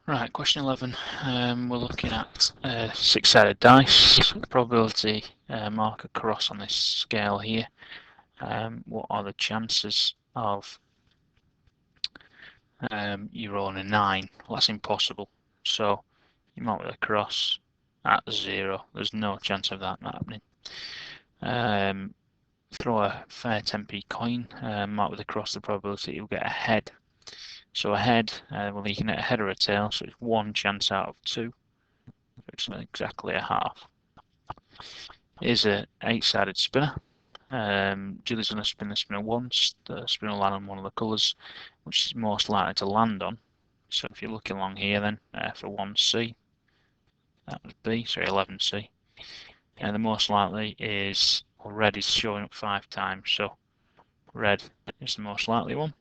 Right, question 11. We're looking at six-sided dice. Probability mark across on this scale here. What are the chances of you rolling a 9? Well, that's impossible. So you mark with a cross at 0. There's no chance of that not happening. Throw a fair 10p coin, mark with a cross the probability you'll get a head. So a head, well, you can get a head or a tail, so it's 1 chance out of 2. It's exactly a half. Here's a 8-sided spinner. Julie's going to spin the spinner once. The spinner will land on one of the colours, which is most likely to land on. So if you're looking along here then, for 1C, that was B, sorry, 11C. And the most likely is, well, red is showing up 5 times, so red is the most likely one.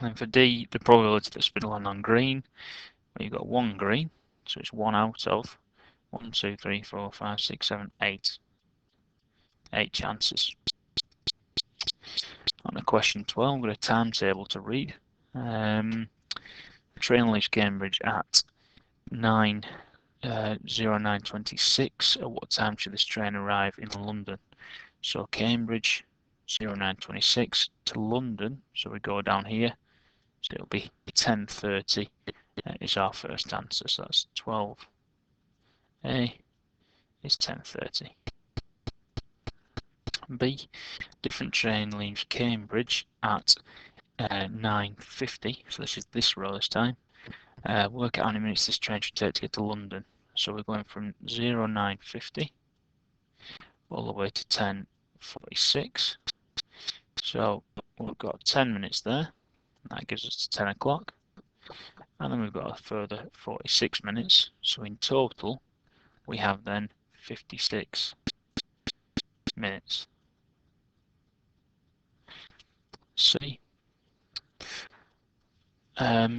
And for D, the probability that spinner will land on green, well, you've got 1 green, so it's 1 out of 1, 2, 3, 4, 5, 6, 7, 8. 8 chances. On to question 12, we've got a timetable to read. Train leaves Cambridge at 09:26. At what time should this train arrive in London? So Cambridge 09:26 to London, so we go down here, so it'll be 10:30 is our first answer, so that's 12A is 10:30. B, different train leaves Cambridge at 9:50, so this is this row this time. Work out how many minutes this train should take to get to London. So we're going from 09:50 all the way to 10:46. So we've got 10 minutes there. That gives us 10 o'clock. And then we've got a further 46 minutes. So in total, we have then 56 minutes. C.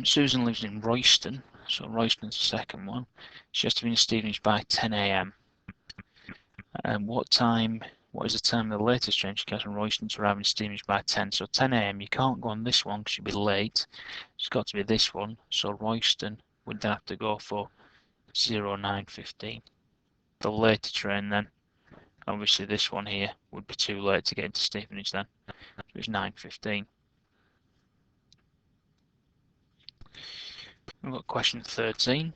Susan lives in Royston, so Royston's the second one. She has to be in Stevenage by 10 AM. What is the time of the latest train she gets from Royston to arrive in Stevenage by 10? So 10 AM, you can't go on this one because you'll be late. It's got to be this one, so Royston would then have to go for 09:15. The later train then, obviously this one here, would be too late to get into Stevenage then, so it's 9:15. We've got question 13.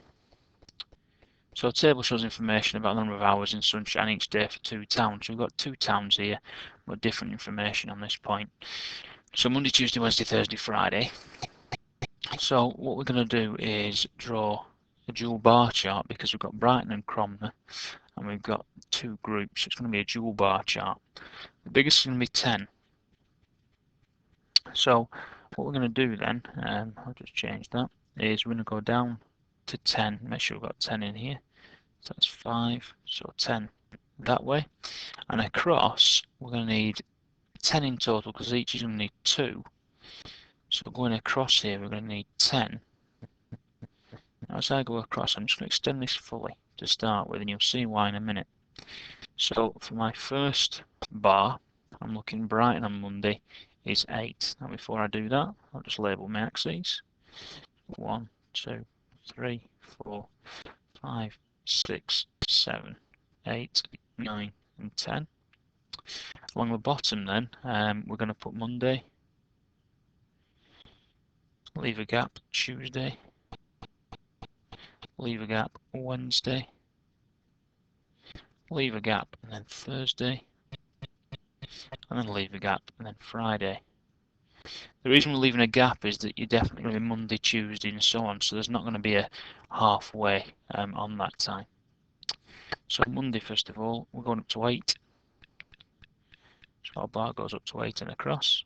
So the table shows information about the number of hours in sunshine each day for 2 towns. We've got 2 towns here, but different information on this point. So Monday, Tuesday, Wednesday, Thursday, Friday. So what we're going to do is draw a dual bar chart because we've got Brighton and Cromner, and we've got 2 groups. It's going to be a dual bar chart. The biggest is going to be 10. So what we're going to do then, I'll just change that, is we're going to go down to 10. Make sure we've got 10 in here. So that's 5, so 10 that way. And across, we're going to need 10 in total because each is going to need 2. So going across here, we're going to need 10. Now as I go across, I'm just going to extend this fully to start with, and you'll see why in a minute. So for my first bar, I'm looking Brighton on Monday is 8. Now before I do that, I'll just label my axes. 1, 2, 3, 4, 5, 6, 7, 8, 9, and 10. Along the bottom then, we're going to put Monday, leave a gap Tuesday, leave a gap Wednesday, leave a gap and then Thursday, and then leave a gap and then Friday. The reason we're leaving a gap is that you're definitely going to be Monday, Tuesday and so on, so there's not going to be a halfway on that time. So Monday, first of all, we're going up to 8. So our bar goes up to 8 and across.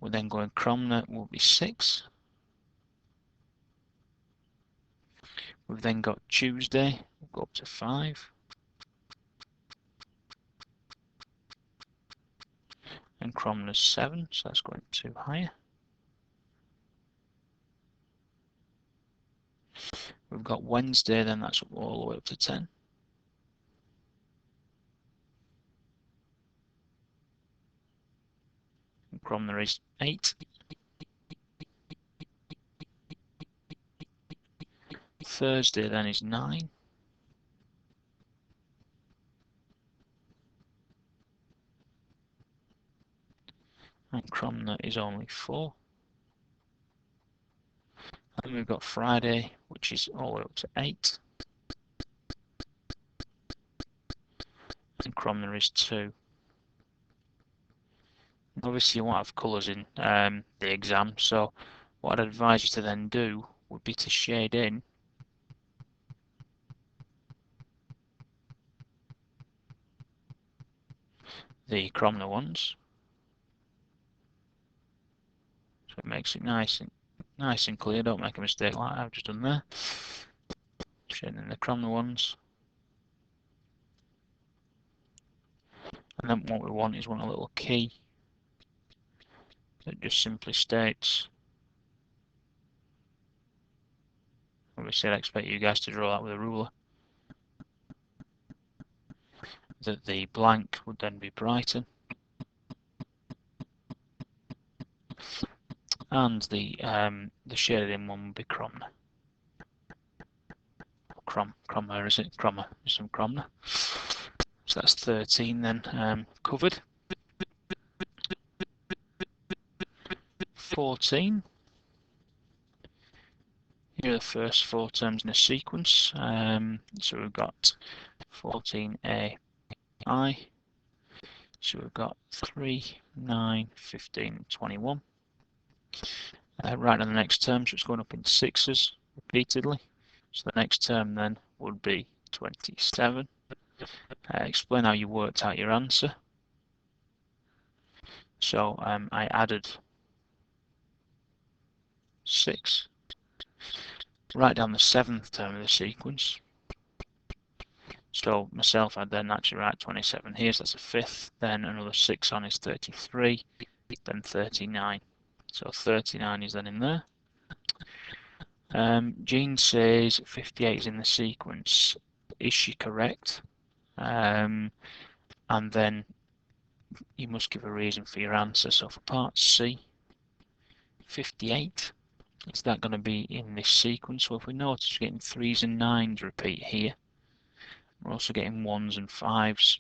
We're then going Cromner will be 6. We've then got Tuesday, we'll go up to 5. And Cromner's 7, so that's going 2 higher. We've got Wednesday, then that's all the way up to 10. And Cromner is 8. Thursday then is 9. And Cromner is only 4. And then we've got Friday, which is all the way up to 8. And Cromner is 2. Obviously you won't have colours in the exam, so what I'd advise you to then do would be to shade in the Cromner ones, so it makes it nice and clear. Don't make a mistake like I've just done there. Shading in the Cromner ones, and then what we want is a little key that just simply states. Obviously, I'd expect you guys to draw that with a ruler. That the blank would then be Brighton, and the shaded in one would be Cromner. Crommer, is it? Crommer. Some Cromner. So that's 13 then covered. 14. Here are the first 4 terms in a sequence. So we've got 14AI. So we've got 3, 9, 15, 21. Right on the next term, so it's going up in 6s repeatedly. So the next term then would be 27. Explain how you worked out your answer. So I added 6. Write down the 7th term of the sequence. So myself, I'd then actually write 27 here, so that's a 5th, then another 6 on is 33, then 39. So 39 is then in there. Jean says 58 is in the sequence. Is she correct? And then you must give a reason for your answer. So for part C, 58, is that going to be in this sequence? Well, if we notice, we're getting 3s and 9s repeat here. We're also getting 1s and 5s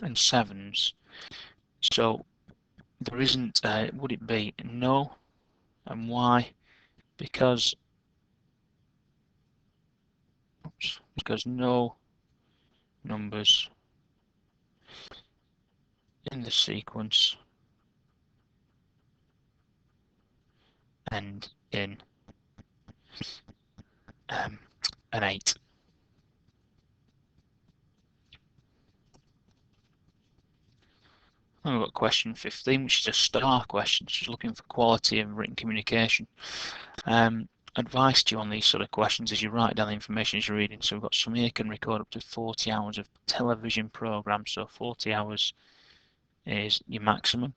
and 7s. So there isn't, would it be? No. And why? Because no numbers in the sequence end in an 8. And we've got question 15, which is a star question. She's looking for quality of written communication. Advice to you on these sort of questions is you write down the information as you're reading. So we've got some here can record up to 40 hours of television programs. So 40 hours is your maximum.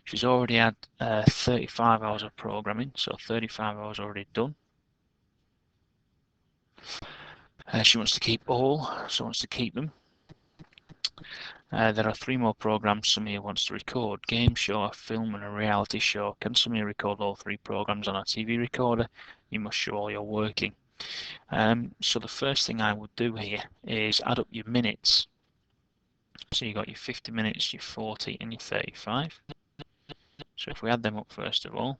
She's already had 35 hours of programming, so 35 hours already done. She wants to keep all, so wants to keep them. There are 3 more programs Samir wants to record: game show, a film and a reality show. Can Samir record all 3 programs on a TV recorder? You must show all your working. So the first thing I would do here is add up your minutes. So you got your 50 minutes, your 40 and your 35. So if we add them up first of all,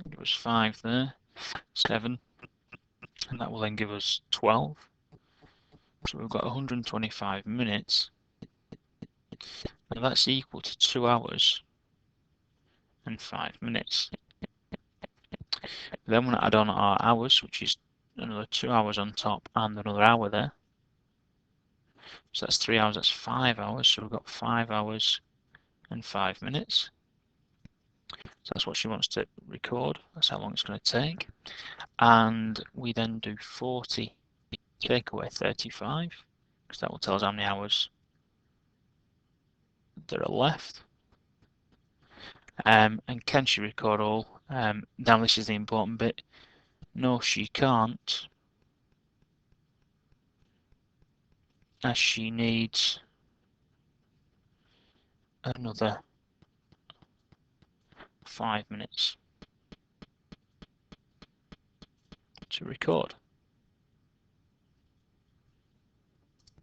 give us 5 there, 7, and that will then give us 12. So we've got 125 minutes. Now that's equal to 2 hours and 5 minutes. Then we're going to add on our hours, which is another 2 hours on top and another hour there. So that's 3 hours, that's 5 hours. So we've got 5 hours and 5 minutes. So that's what she wants to record. That's how long it's going to take. And we then do 40, take away 35, because that will tell us how many hours there are left. And can she record all? Now this is the important bit. No, she can't, as she needs another 5 minutes to record.